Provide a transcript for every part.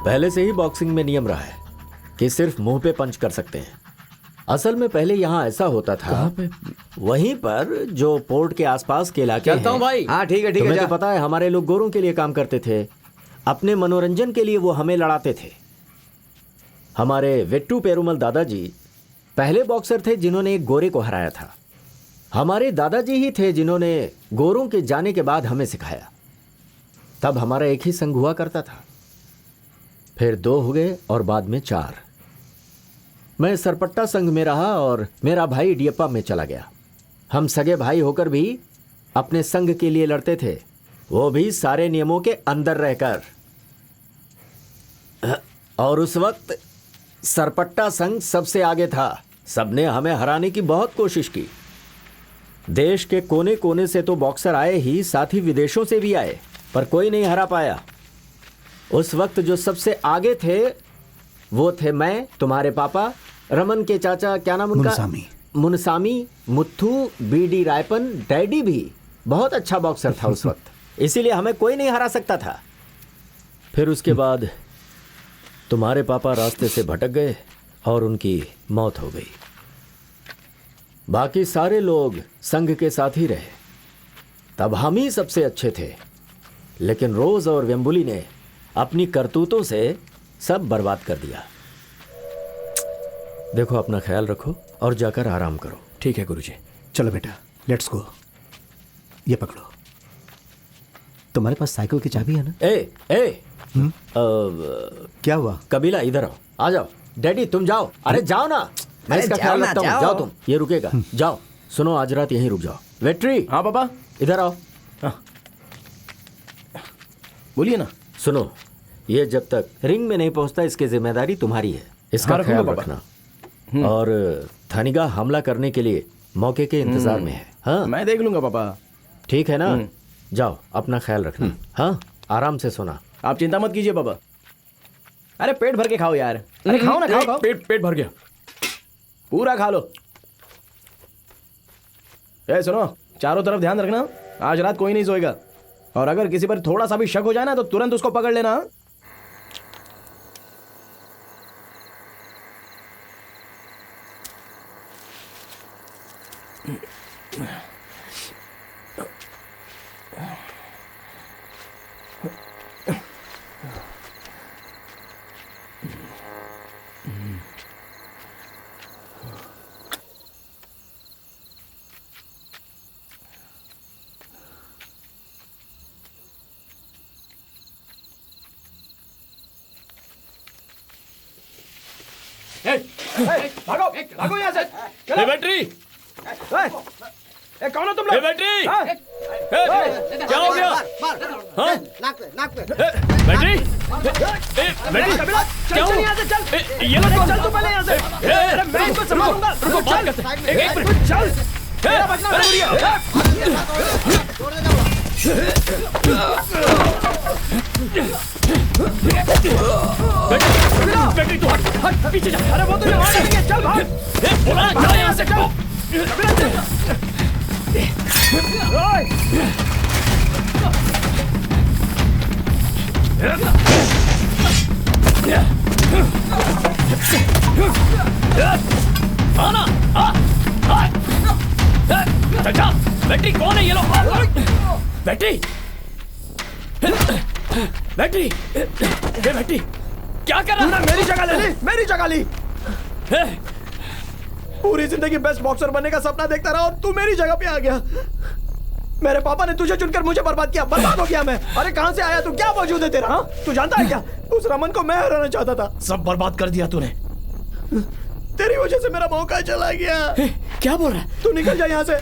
पहले से ही बॉक्सिंग में नियम रहा है कि सिर्फ मुंह पे पंच कर सकते हैं। असल में पहले यहाँ ऐसा होता था। कहाँ पे? वहीं पर जो पोर्ट के आसपास के इलाके चलता हूँ भाई। हाँ ठीक है ठीक है तुम्हें जा। तो पता है हमारे लोग गोरों के लिए काम करते थे, अपने मनोरंजन के लिए वो हमें लड़ाते थे। हमारे वेट्टू पेरुमल दादाजी पहले बॉक्सर थे जिन्होंने एक गोरे को हराया था। हमारे दादाजी ही थे जिन्होंने गोरों के जाने के बाद हमें सिखाया। तब हमारा एक ही संघ हुआ करता था, फिर 2 हो गए और बाद में 4। मैं सरपट्टा संघ में रहा और मेरा भाई इडियप्पा में चला गया। हम सगे भाई होकर भी अपने संघ के लिए लड़ते थे, वो भी सारे नियमों के अंदर रहकर। और उस वक्त सरपट्टा संघ सबसे आगे था। सबने हमें हराने की बहुत कोशिश की। देश के कोने कोने से तो बॉक्सर आए ही, साथ ही विदेशों से भी आए, पर कोई नहीं हरा पाया। उस वक्त जो सबसे आगे थे वो थे मैं, तुम्हारे पापा, रमन के चाचा, क्या नाम उनका, मुनसामी, मुत्थू, बीडी रायपन, डैडी भी बहुत अच्छा बॉक्सर था उस वक्त, इसीलिए हमें कोई नहीं हरा सकता था। फिर उसके बाद तुम्हारे पापा रास्ते से भटक गए और उनकी मौत हो गई। बाकी सारे लोग संघ के साथ ही रहे। तब हम ही सबसे अच्छे थे, लेकिन रोज और वेम्बुली ने अपनी करतूतों से सब बर्बाद कर दिया। देखो, अपना ख्याल रखो और जाकर आराम करो। ठीक है गुरुजी। चलो बेटा लेट्स गो। ये पकड़ो। तुम्हारे पास साइकिल की चाबी है ना? ए क्या हुआ? कबीला इधर आओ, आ जाओ। डैडी तुम जाओ, अरे जाओ ना, मैं इसका ख्याल रखता हूँ। जाओ तुम, ये रुकेगा। जाओ। सुनो, आज रात यहीं रुक जाओ। वेट्री। हाँ पापा। इधर आओ। बोलिए ना। सुनो, ये जब तक रिंग में नहीं पहुंचता इसकी जिम्मेदारी तुम्हारी है, इसका हाँ, ख्याल रखूंगा रखना। और थानिगा हमला करने के लिए मौके के इंतजार में है। हाँ मैं देख लूंगा पापा। ठीक है ना? जाओ, अपना ख्याल रखना। हाँ, आराम से सोना। आप चिंता मत कीजिए पापा। अरे पेट भर के खाओ यार। अरे खाओ ना, खाओ। पेट भर गया, पूरा खा लो। ए सुनो, चारों तरफ ध्यान रखना, आज रात कोई नहीं सोएगा। और अगर किसी पर थोड़ा सा भी शक हो जाए ना तो तुरंत उसको पकड़ लेना। भागो भागो यहाँ से। चलो बैटरी। कौन हो तुम लोग? बैटरी क्या हो गया? हाँ? बैटरी क्या हो? ये लोग चल तू पहले यहाँ से। मैं इनको संभालूंगा। रुको बात करते हैं। एक मिनट चल। मेरा बचना जरूरी है। बैटरी तू हट पीछे जा। अरे वो तो यहाँ आएंगे। चल भाग। बोला ना चल यहाँ से। चल। आना चल। बैटरी कौन है ये लोग? बैटरी बैटरी बैटरी क्या कर रहा है? मेरी जगह ले ली, मेरी जगह ली। पूरी जिंदगी बेस्ट बॉक्सर बनने का सपना देखता रहा और तू मेरी जगह पे आ गया। मेरे पापा ने तुझे चुनकर मुझे बर्बाद किया। बर्बाद हो गया मैं। अरे कहां से आया तू? क्या वजूद है तेरा? तू जानता है क्या, उस रमन को मैं हराना चाहता था। सब बर्बाद कर दिया तूने। तेरी वजह से मेरा मौका चला गया। क्या बोल रहा है? तू निकल जा यहाँ से।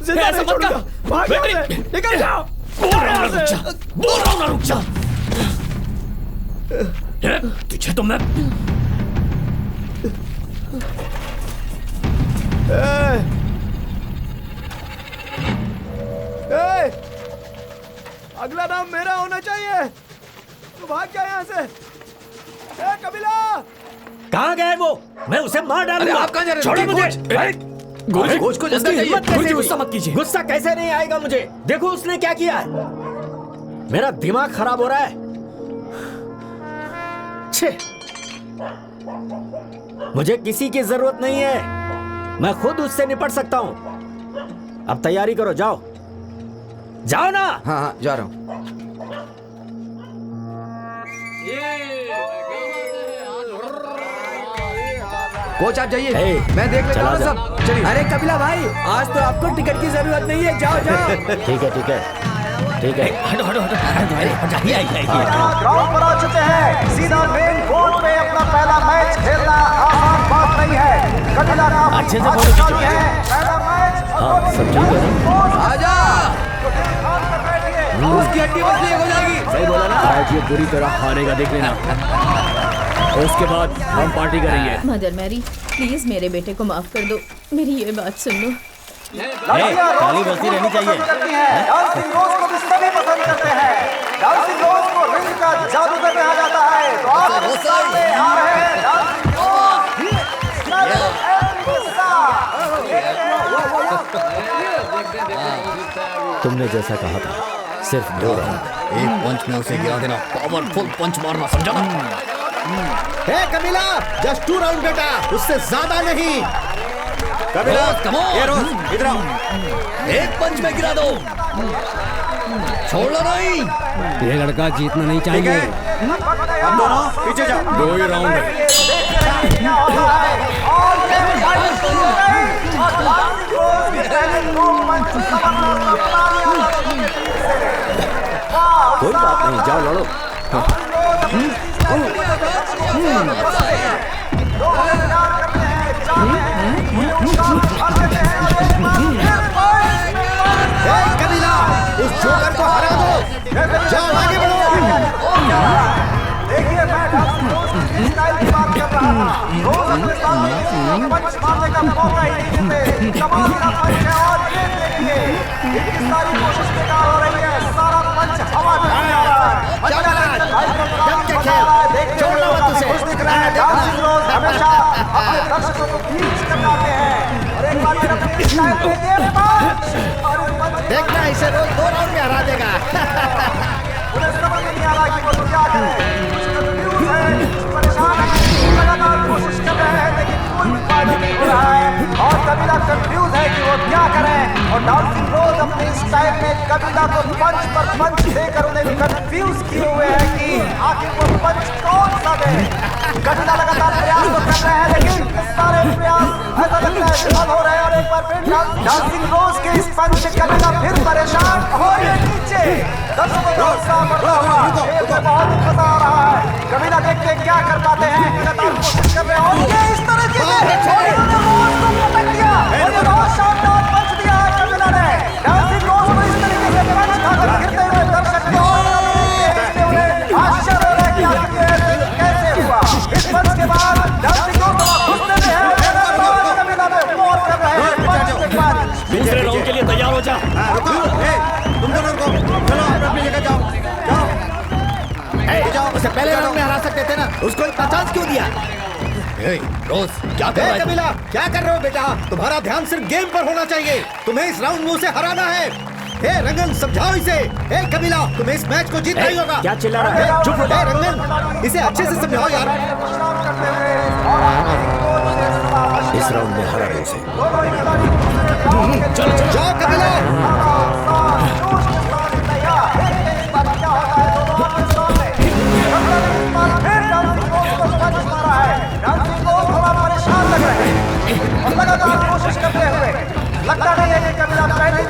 जिंदा नहीं छोड़ूंगा। भाग यहाँ से। निकल जा। बोल रहा हूँ ना रुक जा। तुझे तो मैं अगला नाम मेरा होना चाहिए। तू भाग जा यहाँ से। कबीला कहाँ गया है वो? मैं उसे मार डालूंगा। आप कहाँ जा रहे हो? छोड़ो मुझे। गुरुजी कोच को जल्दी जाइए। गुरुजी गुस्सा मत कीजिए। गुस्सा कैसे नहीं आएगा मुझे? देखो उसने क्या किया है। मेरा दिमाग खराब हो रहा है। छे, मुझे किसी की जरूरत नहीं है, मैं खुद उससे निपट सकता हूं। अब तैयारी करो, जाओ जाओ ना। हाँ हाँ जा रहा हूँ। कोच आप जाइए, हे, मैं देख लेता चला हूँ जा। सब। चलिए। अरे कपिला भाई, आज तो आपको टिकट की जरूरत नहीं है, जाओ जाओ। ठीक है ठीक है ठीक है। ग्राउंड पर आ चुके हैं, सीधा मेन कोर्ट पे अपना पहला मैच खेलना आसान बात नहीं है। कपिला नाम अच्छे से आज बोलो। चालू है, पहला मैच। हाँ, सब ठीक है ना? आजा, उसकी हड्डी बसली हो जाएगी। सही बोला ना? आज ये पूरी तरह हारेगा, देख लेना। उसके बाद हम पार्टी करेंगे। मदर मैरी, प्लीज मेरे बेटे को माफ कर दो, मेरी ये बात सुन लो। ताली बजती रहनी चाहिए। डांसिंग रोज को भी सभी पसंद करते हैं। डांसिंग रोज को रिंग का जादूगर कहा जाता है। तो आप सामने आ रहे हैं डांसिंग रोज। तुमने जैसा कहा था, सिर्फ 2 राउंड। एक पंच में उसे गिरा देना, पावरफुल पंच मारना, समझा ना? हे कपिला, जस्ट 2 राउंड बेटा, उससे ज्यादा नहीं। कपिला, ये रोज इधर आओ। एक पंच में गिरा दो, छोड़ना नहीं। ये लड़का जीतना नहीं चाहिए। हम दोनों पीछे जाओ। 2 ही राउंड है। कोई बात नहीं, जाओ लड़ो। हे कपिला, उस जोकर को हरा दो। जाओ आगे बढ़ो। देखिए मैं डांसिंग रोज की स्टाइल की बात कर रहा था। रोज अपने सामने पंच मारने का मौका ही नहीं देते। कमाल का पंच है और ये देखिए इतनी सारी कोशिश बेकार हो रही है, सारा पंच हवा में आ रहा है। छोड़ना मत उसे। खुश दिख रहा है। डांसिंग रोज हमेशा अपने दर्शकों को खींच कर लाते हैं। और एक बार फिर अपनी स्टाइल देखिए पंच, और इस पंच देखना, इसे रोज 2 राउंड में हरा देगा। उन्हें समझ नहीं आ रहा कि वो तो क्या करें। कुछ कंफ्यूज है, परेशान है, लगातार कोशिश कर रहे हैं लेकिन कोई फायदा नहीं हो रहा है। और कपिला कंफ्यूज है कि वो क्या करें। और डांसिंग रोज अपने स्टाइल में कपिला को पंच पर पंच देकर उन्हें कंफ्यूज किए हुए हैं कि आखिर वो पंच कौन सा दे। कपिला लगातार प्रयास तो कर रहे हैं लेकिन सारे प्रयास ऐसा लगता है विफल हो रहे हैं। और एक बार फिर डांसिंग रोज के इस पंच से कपिला फिर परेशान हो रहे नीचे। दर्शकों का उत्साह बढ़ता हुआ खेल में बहुत मजा आ रहा है। कपिला देखते हैं क्या कर पाते हैं। लगातार कोशिश कर रहे हैं और ये इस तरीके से और इन्होंने रोज को पटक दिया और ये बहुत शानदार पंच दिया है कपिला ने। डांसिंग रोज को इस तरीके से पंच खाकर गिरते हुए दर्शक को देखते उन्हें आश्चर्य हो रहा है कि आखिर ये कैसे हुआ। इस पंच के बाद डांसिंग रोज गुस्से में है। कपिला में मौत कर रहे हैं पंच के बाद। दूसरे राउंड के लिए तैयार हो जा। तुम दोनों को चलो अपनी जगह जाओ। जाओ, उसे पहले राउंड में हरा सकते थे ना, उसको इतना चांस क्यों दिया? रोज क्या कर रहा है? कपिला, क्या कर रहे हो बेटा? तुम्हारा ध्यान सिर्फ गेम पर होना चाहिए। तुम्हें इस राउंड में उसे हराना है। हे रंगन, समझाओ इसे। हे कपिला, तुम्हें इस मैच को जीतना ही होगा। क्या चिल्ला रहा है? चुप हो। हे रंगन, इसे अच्छे से समझाओ यार। इस राउंड में हरा दो उसे। चलो चलो जाओ कपिला। लगातार कोशिश करते हुए लगता नहीं है कि कपिला पहले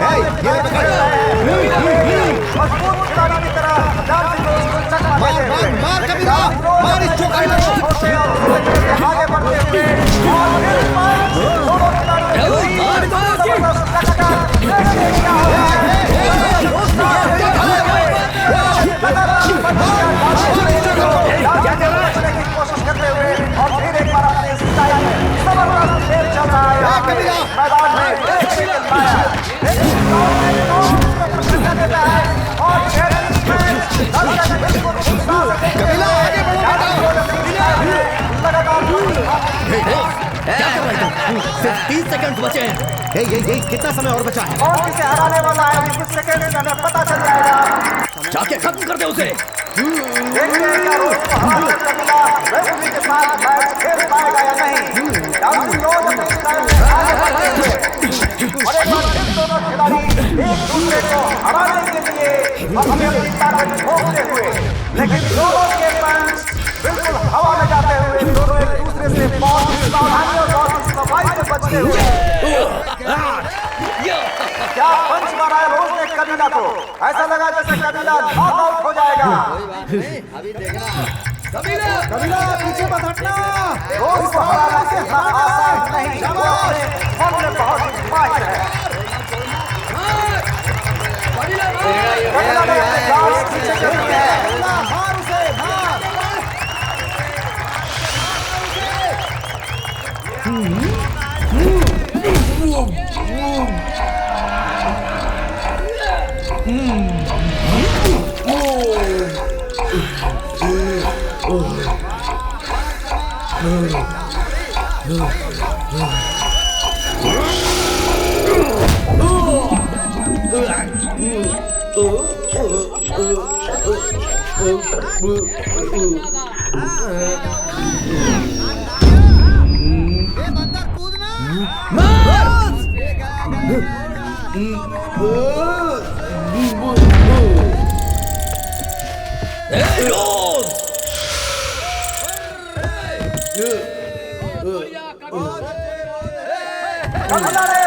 मजबूत खिलाड़ी की तरह डांसिंग रोज को चकमा देते हुए मार कपिला, मार इस जोकर को। आगे बढ़ते हुए और फिर दोनों खिलाड़ियों कोशिश करते हुए और फिर एक बार अपने स्टाइल में जबरदस्त खेल चल रहा है मैदान में। सिर्फ 30 सेकंड बचे हैं। ये कितना समय और बचा है? और किसे हराने वाला है कुछ सेकंड में हमें पता चल जाएगा। जाके खत्म कर दे उसे। देखिए देखते हैं क्या रोज को हराकर कबीला रेफरी के साथ मैच खेल पाएगा या नहीं। डाउन रोज अपने स्टाइल में आगे बढ़ते हुए और एक बार फिर दोनों खिलाड़ी एक दूसरे को हराने के लिए अपनी अपनी ताकत झोंकते हुए, लेकिन दोनों के पंच बिल्कुल हवा में जाते हुए दोनों एक दूसरे से बहुत ही सावधानी और बहुत ही सफाई से बचते हुए। क्या पंच मारा है रोज ने कबीला को, ऐसा लगा जैसे कबीला नॉकआउट हो जाएगा। कबीला पीछे मत हटना। रोज को हराना इतना आसान नहीं, वो अपने मन में बहुत ही माहिर है। कबीला ने अपने गार्ड्स पीछे कर दिए हैं। मार उसे, मार। कबीला ने